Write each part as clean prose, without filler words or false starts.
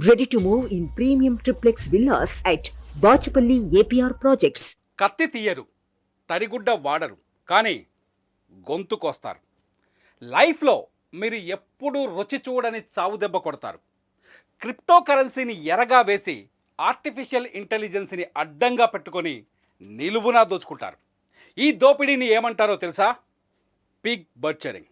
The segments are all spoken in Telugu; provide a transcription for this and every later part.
Ready to move in premium triplex villas at Bachapalli APR Projects. కత్తి తీయరు, తడిగుడ్డ వాడరు, కానీ గొంతు కోస్తారు. లైఫ్లో మీరు ఎప్పుడూ రుచి చూడని చావు దెబ్బ కొడతారు. క్రిప్టో కరెన్సీని ఎరగా వేసి ఆర్టిఫిషియల్ ఇంటెలిజెన్స్ని అడ్డంగా పెట్టుకొని నిలువునా దోచుకుంటారు. ఈ దోపిడీని ఏమంటారో తెలుసా? పిగ్ బర్చరింగ్.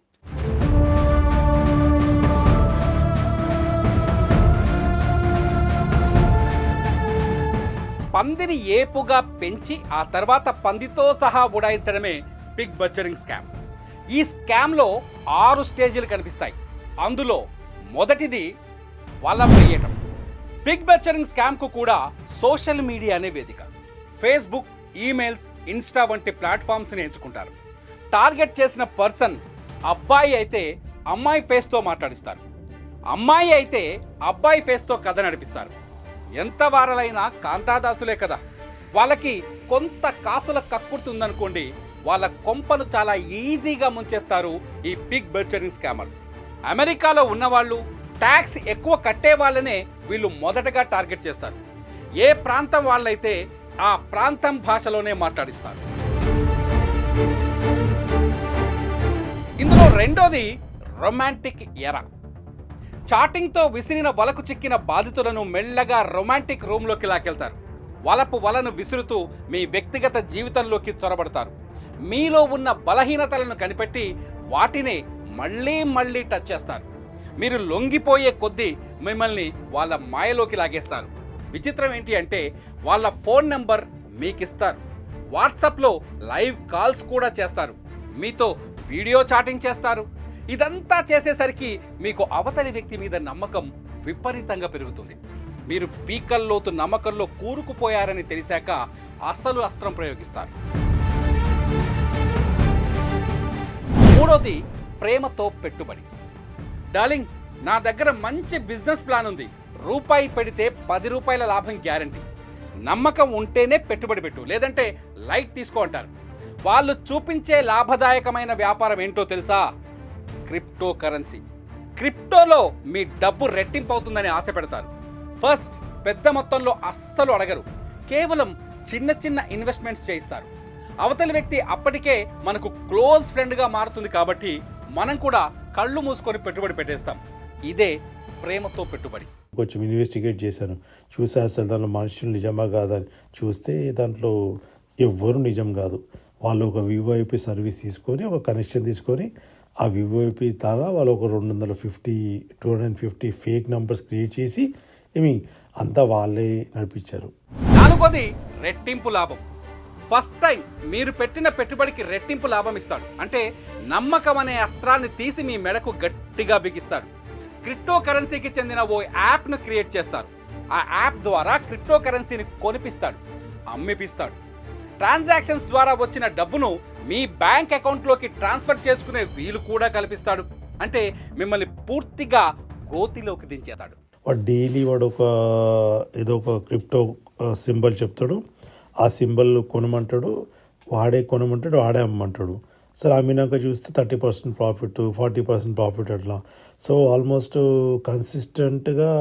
పందిని ఏపుగా పెంచి ఆ తర్వాత పందితో సహా ఉడాయించడమే పిగ్ బర్చరింగ్ స్కామ్. ఈ స్కామ్లో 6 స్టేజీలు కనిపిస్తాయి. అందులో మొదటిది వల వేయటం. పిగ్ బర్చరింగ్ స్కామ్కు కూడా సోషల్ మీడియానే వేదిక. ఫేస్బుక్, ఈమెయిల్స్, ఇన్స్టా వంటి ప్లాట్ఫామ్స్ని ఎంచుకుంటారు. టార్గెట్ చేసిన పర్సన్ అబ్బాయి అయితే అమ్మాయి ఫేస్తో మాట్లాడిస్తారు, అమ్మాయి అయితే అబ్బాయి ఫేస్తో కథ నడిపిస్తారు. ఎంత వారలైనా కాంతాదాసులే కదా. వాళ్ళకి కొంత కాసుల కక్కుర్తుందనుకోండి, వాళ్ళ కొంపను చాలా ఈజీగా ముంచేస్తారు ఈ పిగ్ బర్చరింగ్ స్కామర్స్. అమెరికాలో ఉన్నవాళ్ళు, ట్యాక్స్ ఎక్కువ కట్టే వాళ్ళనే వీళ్ళు మొదటగా టార్గెట్ చేస్తారు. ఏ ప్రాంతం వాళ్ళైతే ఆ ప్రాంతం భాషలోనే మాట్లాడిస్తారు. ఇందులో రెండోది రొమాంటిక్ ఎరా. చాటింగ్తో విసిరిన వలకు చిక్కిన బాధితులను మెల్లగా రొమాంటిక్ రూమ్లోకి లాకెళ్తారు. వలను విసురుతూ మీ వ్యక్తిగత జీవితంలోకి చొరబడతారు. మీలో ఉన్న బలహీనతలను కనిపెట్టి వాటిని మళ్ళీ టచ్ చేస్తారు. మీరు లొంగిపోయే కొద్దీ మిమ్మల్ని వాళ్ళ మాయలోకి లాగేస్తారు. విచిత్రం ఏంటి అంటే, వాళ్ళ ఫోన్ నెంబర్ మీకు ఇస్తారు. వాట్సాప్లో లైవ్ కాల్స్ కూడా చేస్తారు. మీతో వీడియో చాటింగ్ చేస్తారు. ఇదంతా చేసేసరికి మీకు అవతలి వ్యక్తి మీద నమ్మకం విపరీతంగా పెరుగుతుంది. మీరు పీకల్లోతు నమ్మకంలో కూరుకుపోయారని తెలిసాక అసలు అస్త్రం ప్రయోగిస్తారు. మూడోది ప్రేమతో పెట్టుబడి. డార్లింగ్, నా దగ్గర మంచి బిజినెస్ ప్లాన్ ఉంది, రూపాయి పెడితే 10 రూపాయల లాభం గ్యారంటీ. నమ్మకం ఉంటేనే పెట్టుబడి పెట్టు, లేదంటే లైట్ తీసుకో అంటారు. వాళ్ళు చూపించే లాభదాయకమైన వ్యాపారం ఏంటో తెలుసా? Crypto currency. క్రిప్టోలో మీ డబ్బు రెట్టింపు అవుతుందని ఆశ పెడతారు. ఫస్ట్ పెద్ద మొత్తంలో అస్సలు అడగరు. కేవలం చిన్న ఇన్వెస్ట్మెంట్స్ చేయిస్తారు. అవతలి వ్యక్తి అప్పటికే మనకు క్లోజ్ ఫ్రెండ్గా మారుతుంది కాబట్టి మనం కూడా కళ్ళు మూసుకొని పెట్టుబడి పెట్టేస్తాం. ఇదే ప్రేమతో పెట్టుబడి. కొంచెం ఇన్వెస్టిగేట్ చేశాను, చూసా అసలు దాంట్లో మనుషులు నిజమా కాదని. చూస్తే దాంట్లో ఎవ్వరు నిజం కాదు. వాళ్ళు ఒక వివోఐపీ సర్వీస్ తీసుకొని, ఒక కనెక్షన్ తీసుకొని, ఆ వివోఐపీ ద్వారా వాళ్ళు ఒక 250 ఫేక్ నంబర్స్ క్రియేట్ చేసి అంతా వాళ్ళే నడిపించారు. నాలుగోది రెట్టింపు లాభం. ఫస్ట్ టైం మీరు పెట్టిన పెట్టుబడికి రెట్టింపు లాభం ఇస్తాడు. అంటే నమ్మకం అనే అస్త్రాన్ని తీసి మీ మెడకు గట్టిగా బిగిస్తాడు. క్రిప్టో కరెన్సీకి చెందిన ఓ యాప్ను క్రియేట్ చేస్తారు. ఆ యాప్ ద్వారా క్రిప్టో కరెన్సీని కొనిపిస్తాడు, అమ్మిపిస్తాడు. ట్రాన్సాక్షన్స్ ద్వారా వచ్చిన డబ్బును మీ బ్యాంక్ అకౌంట్లోకి ట్రాన్స్ఫర్ చేసుకునే వీలు కూడా కల్పిస్తాడు. అంటే మిమ్మల్ని పూర్తిగా గోతిలోకి దించేతాడు. వాడు డైలీ ఏదో ఒక క్రిప్టో సింబల్ చెప్తాడు. ఆ సింబల్ కొనమంటాడు, వాడే అమ్మంటాడు. సరే, అమ్మినాక చూస్తే 30% ప్రాఫిట్, 40% ప్రాఫిట్ అట్లా. సో ఆల్మోస్ట్ కన్సిస్టెంట్గా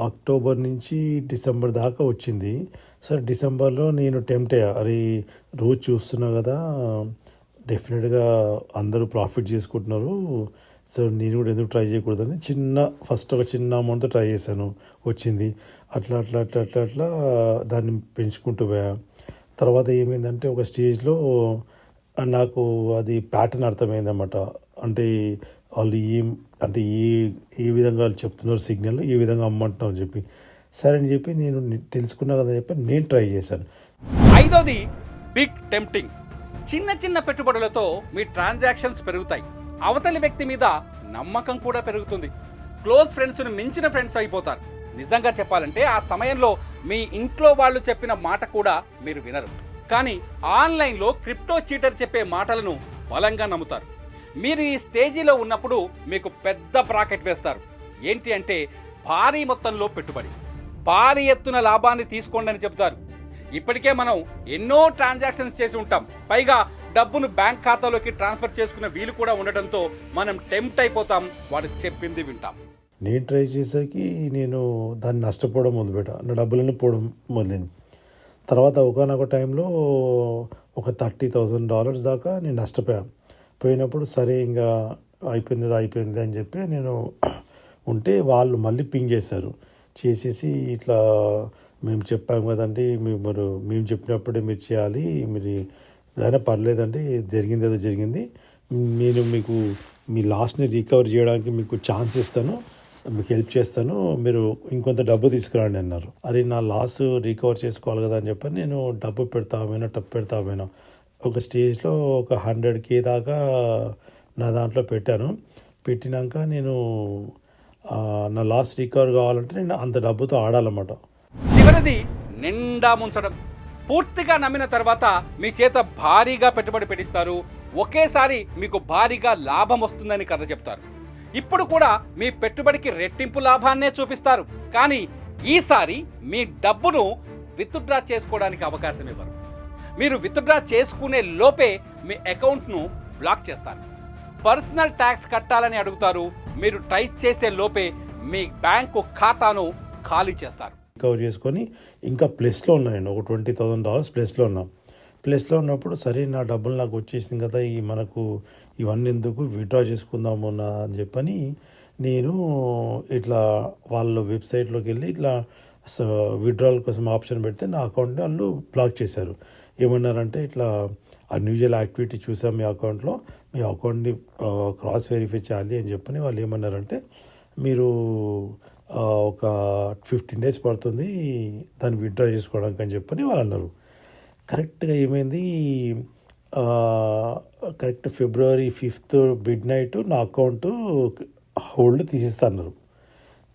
అక్టోబర్ నుంచి డిసెంబర్ దాకా వచ్చింది. సరే, డిసెంబర్లో నేను టెంప్ట్ అయ్యా, అరే రోజు చూస్తున్నా కదా, డెఫినెట్గా అందరూ ప్రాఫిట్ చేసుకుంటున్నారు, సో నేను కూడా ఎందుకు ట్రై చేయకూడదని ఫస్ట్ ఒక చిన్న అమౌంట్తో ట్రై చేశాను. వచ్చింది. అట్లా దాన్ని పెంచుకుంటూ పోయా. తర్వాత ఏమైందంటే, ఒక స్టేజ్లో నాకు అది ప్యాటర్న్ అర్థమైందన్నమాట. అంటే వాళ్ళు ఏ విధంగా వాళ్ళు చెప్తున్నారు, సిగ్నల్ ఏ విధంగా అమ్మంటున్నారు అని చెప్పి. సరే అని చెప్పి నేను తెలుసుకున్నా కదా చెప్పి నేను ట్రై చేశాను. ఐదోది బిగ్ టెంప్టింగ్. చిన్న పెట్టుబడులతో మీ ట్రాన్సాక్షన్స్ పెరుగుతాయి. అవతలి వ్యక్తి మీద నమ్మకం కూడా పెరుగుతుంది. క్లోజ్ ఫ్రెండ్స్ను మించిన ఫ్రెండ్స్ అయిపోతారు. నిజంగా చెప్పాలంటే ఆ సమయంలో మీ ఇంట్లో వాళ్ళు చెప్పిన మాట కూడా మీరు వినరు. కానీ ఆన్లైన్లో క్రిప్టో చీటర్ చెప్పే మాటలను బలంగా నమ్ముతారు. మీరు ఈ స్టేజీలో ఉన్నప్పుడు మీకు పెద్ద బ్రాకెట్ వేస్తారు. ఏంటి అంటే, భారీ మొత్తంలో పెట్టుబడి, భారీ ఎత్తున లాభాన్ని తీసుకోండి అని చెప్తారు. ఇప్పటికే మనం ఎన్నో ట్రాన్సాక్షన్స్ చేసి ఉంటాం. పైగా డబ్బును బ్యాంక్ ఖాతాలోకి ట్రాన్స్ఫర్ చేసుకునే వీలు కూడా ఉండటంతో మనం టెంప్ట్ అయిపోతాం, వాడు చెప్పింది వింటాం. నేను ట్రై చేసేసరికి నేను దాన్ని నష్టపోవడం మొదలుపెట్టా, నా డబ్బులన్నీ పోవడం మొదలైంది. తర్వాత ఒకనొక టైంలో ఒక $30,000 దాకా నేను నష్టపోయాను. పోయినప్పుడు సరే ఇంకా అయిపోయింది అని చెప్పి నేను ఉంటే వాళ్ళు మళ్ళీ పింగ్ చేశారు. చేసేసి ఇట్లా మేము చెప్పాము కదండి, మేము చెప్పినప్పుడే మీరు చేయాలి, మీరు అయినా పర్లేదండి, జరిగింది ఏదో జరిగింది, నేను మీకు మీ లాస్ని రికవర్ చేయడానికి మీకు ఛాన్స్ ఇస్తాను, మీకు హెల్ప్ చేస్తాను, మీరు ఇంకొంత డబ్బు తీసుకురండి అన్నారు. అరే నా లాస్ రికవర్ చేసుకోవాలి కదా అని చెప్పి నేను డబ్బు పెడతా పోయినా ఒక స్టేజ్లో ఒక 100K దాకా నా దాంట్లో పెట్టినాక నేను నా లాస్ రికవర్ కావాలంటే నేను అంత డబ్బుతో ఆడాలన్నమాట. చివరిది నిండా ముంచడం. పూర్తిగా నమ్మిన తర్వాత మీ చేత భారీగా పెట్టుబడి పెట్టిస్తారు, ఒకేసారి మీకు భారీగా లాభం వస్తుందని కథ చెప్తారు. ఇప్పుడు కూడా మీ పెట్టుబడికి రెట్టింపు లాభాన్నే చూపిస్తారు, కానీ ఈసారి మీ డబ్బును విత్డ్రా చేసుకోవడానికి అవకాశం ఇవ్వరు. మీరు విత్డ్రా చేసుకునే లోపే మీ అకౌంట్ను బ్లాక్ చేస్తారు. పర్సనల్ ట్యాక్స్ కట్టాలని అడుగుతారు. మీరు ట్రై చేసే లోపే మీ బ్యాంకు ఖాతాను ఖాళీ చేస్తారు. రికవర్ చేసుకొని ఇంకా ప్లస్లో ఉన్నాను నేను, ఒక $20,000 ప్లస్లో ఉన్నప్పుడు సరే నా డబ్బులు నాకు వచ్చేసింది కదా, మనకు ఇవన్నీ ఎందుకు, విత్డ్రా చేసుకుందాము అని చెప్పని నేను ఇట్లా వాళ్ళ వెబ్సైట్లోకి వెళ్ళి ఇట్లా విత్డ్రాల్ కోసం ఆప్షన్ పెడితే నా అకౌంట్ని వాళ్ళు బ్లాక్ చేశారు. ఏమన్నారంటే ఇట్లా అన్యూజువల్ యాక్టివిటీ చూసాం మీ అకౌంట్లో, మీ అకౌంట్ని క్రాస్ వెరిఫై చేయాలి అని చెప్పని వాళ్ళు ఏమన్నారంటే మీరు ఒక 15 days పడుతుంది దాన్ని విత్డ్రా చేసుకోవడానికి అని చెప్పని వాళ్ళు అన్నారు. కరెక్ట్గా ఏమైంది, కరెక్ట్ February 5th midnight నా అకౌంట్ హోల్డ్ తీసేస్తా అన్నారు.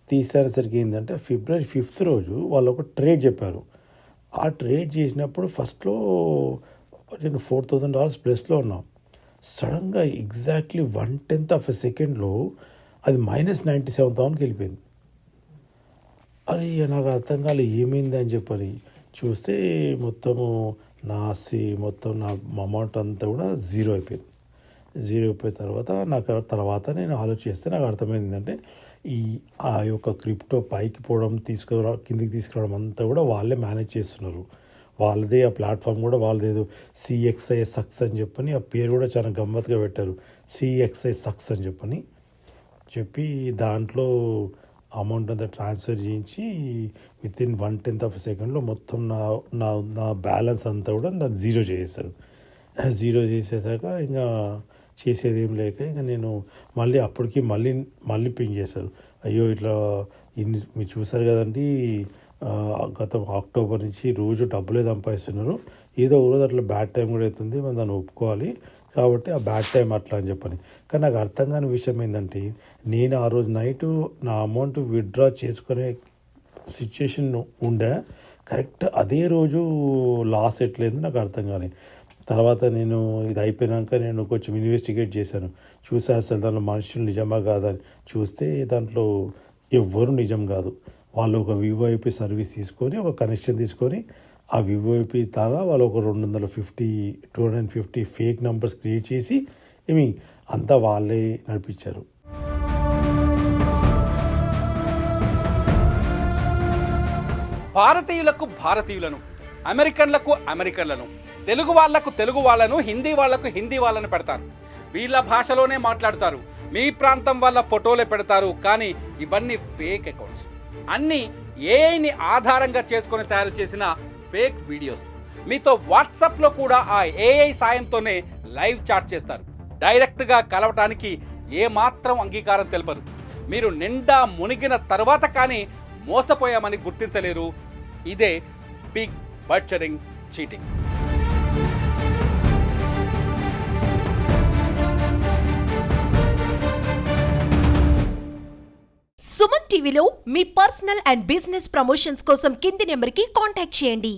తీసేసరికి ఏంటంటే February 5th రోజు వాళ్ళు ఒక ట్రేడ్ చెప్పారు. ఆ ట్రేడ్ చేసినప్పుడు ఫస్ట్లో నేను $4,000 ప్లస్లో ఉన్నా. సడన్గా ఎగ్జాక్ట్లీ 1/10 సెకండ్లో అది -97,000కి వెళ్ళిపోయింది. అది నాకు అర్థం కాలేదు ఏమైంది అని చెప్పని చూస్తే మొత్తము నా అమౌంట్ అంతా కూడా జీరో అయిపోయింది. అయిపోయిన తర్వాత నేను ఆలోచిస్తే నాకు అర్థమైంది ఏంటంటే ఆ యొక్క క్రిప్టో పైకి పోవడం కిందికి తీసుకురావడం అంతా కూడా వాళ్ళే మేనేజ్ చేస్తున్నారు. వాళ్ళదే ఆ ప్లాట్ఫామ్ కూడా వాళ్ళదేదో CXI సక్స్ అని చెప్పని ఆ పేరు కూడా చాలా గమ్మత్తుగా పెట్టారు. CXI సక్స్ అని చెప్పి దాంట్లో అమౌంట్ అంతా ట్రాన్స్ఫర్ చేయించి వితిన్ 1/10 సెకండ్లో మొత్తం నా బ్యాలెన్స్ అంతా కూడా నాకు జీరో చేసేసాక ఇంకా చేసేది ఏం లేక ఇంకా నేను అప్పటికి మళ్ళీ పింగ్ చేశారు. అయ్యో ఇట్లా మీరు చూసారు కదండి, గత అక్టోబర్ నుంచి రోజు డబ్బులే సంపాదిస్తున్నారు, ఏదో ఒక రోజు అట్లా బ్యాడ్ టైం కూడా అవుతుంది, మనం దాన్ని ఒప్పుకోవాలి, కాబట్టి ఆ బ్యాడ్ టైం అట్లా అని చెప్పని. కానీ నాకు అర్థం కాని విషయం ఏంటంటే నేను ఆ రోజు నైటు నా అమౌంట్ విత్డ్రా చేసుకునే సిచ్యుయేషన్ ఉండే, కరెక్ట్ అదే రోజు లాస్ ఎట్లయింది నాకు అర్థం కాలేదు. తర్వాత నేను ఇది అయిపోయినాక నేను కొంచెం ఇన్వెస్టిగేట్ చేశాను, చూసా అసలు దాంట్లో మనుషులు నిజమా కాదని. చూస్తే దాంట్లో ఎవ్వరు నిజం కాదు. వాళ్ళు ఒక VoIP సర్వీస్ తీసుకొని ఒక కనెక్షన్ తీసుకొని ఆ VoIP ద్వారా వాళ్ళు ఒక 250 ఫేక్ నంబర్స్ క్రియేట్ చేసి అంతా వాళ్ళే నడిపించారు. భారతీయులను, అమెరికన్లను, తెలుగు వాళ్ళను, హిందీ వాళ్ళను పెడతారు. వీళ్ళ భాషలోనే మాట్లాడతారు. మీ ప్రాంతం వాళ్ళ ఫోటోలే పెడతారు. కానీ ఇవన్నీ ఫేక్ అకౌంట్స్. అన్నీ ఏఐని ఆధారంగా చేసుకొని తయారు చేసిన ఫేక్ వీడియోస్. మీతో వాట్సాప్లో కూడా ఆ ఏఐ సాయంతోనే లైవ్ చాట్ చేస్తారు. డైరెక్ట్గా కలవటానికి ఏమాత్రం అంగీకారం తెలపరు. మీరు నిండా మునిగిన తర్వాత కానీ మోసపోయామని గుర్తించలేరు. ఇదే పిగ్ బట్చరింగ్ చీటింగ్. సుమన్ టీవీలో మీ పర్సనల్ అండ్ బిజినెస్ ప్రమోషన్స్ కోసం కింది నెంబర్కి కాంటాక్ట్ చేయండి.